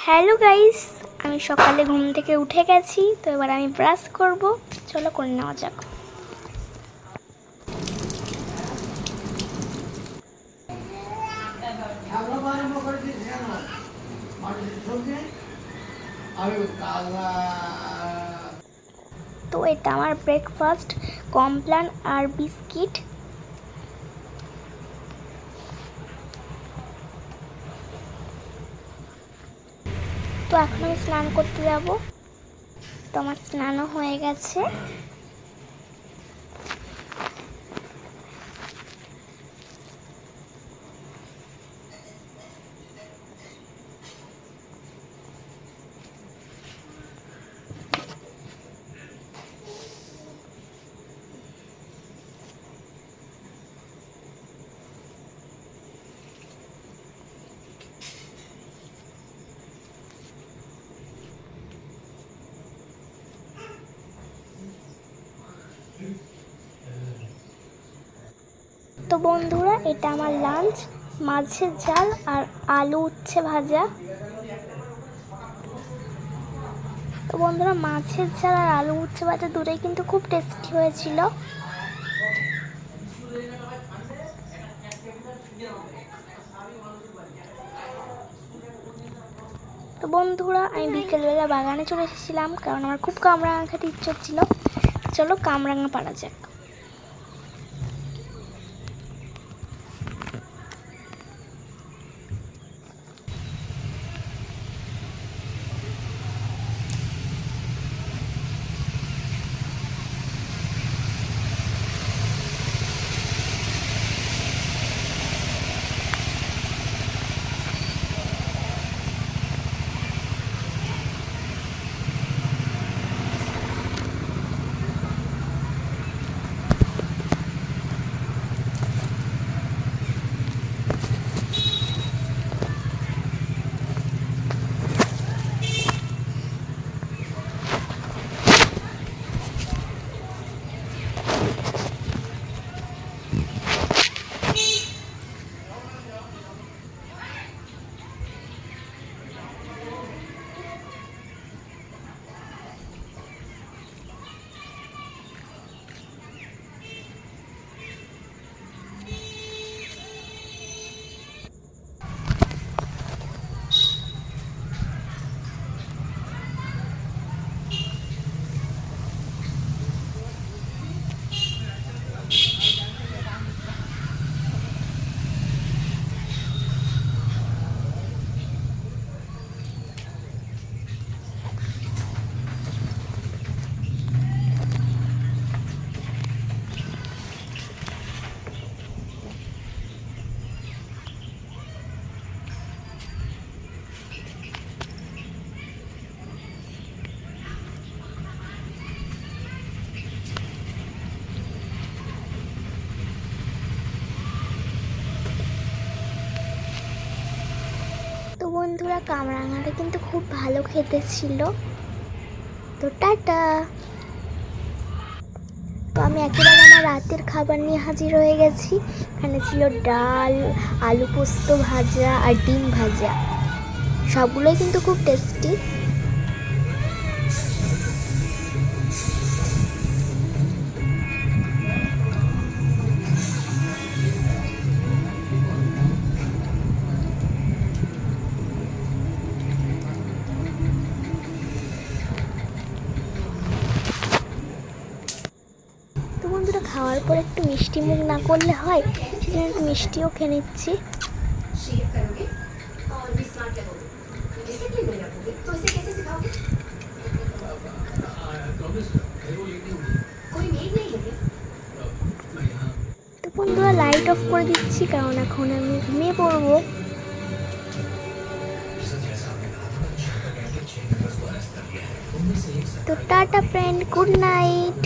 Hello guys, আমি সকালে ঘুম থেকে উঠে গেছি। তো এবার আমি ব্রাশ করব, চলো করে নেওয়া যাক। তো এটা আমার ব্রেকফাস্ট, কমপ্লান আর বিস্কিট। তো এখন আমি স্নান করতে যাব। তো আমার স্নানও হয়ে গেছে। তো বন্ধুরা, এটা আমার লাঞ্চ, মাছের ঝাল আর আলু উচ্ছে ভাজা। তো বন্ধুরা, মাছের ঝাল আর আলু উচ্ছে ভাজা দুটোই কিন্তু খুব টেস্টি হয়েছিল। তো বন্ধুরা, আমি বিকেলবেলা বাগানে চলে এসেছিলাম, কারণ আমার খুব কামরাঙা খেতে ইচ্ছে হচ্ছিল। চলো কামরাঙা পাড়া যাক। তো বন্ধুরা, কামরাঙাটা কিন্তু খুব ভালো খেতে ছিল। তো টাটা। তো আমি একেবারে আমার রাতের খাবার নিয়ে হাজির হয়ে গেছি। এখানে ছিল ডাল, আলু পোস্ত ভাজা আর ডিম ভাজা। সবগুলোই কিন্তু খুব টেস্টি। তো বন্ধুরা, খাওয়ার পর একটু মিষ্টি মুখ না করলে হয়, সেজন্য একটু মিষ্টিও খেয়ে নিচ্ছি। তো বন্ধুরা, লাইট অফ করে দিচ্ছি, কারণ এখন আমি ঘুমিয়ে পড়বো। তো টাটা ফ্রেন্ড, গুড নাইট।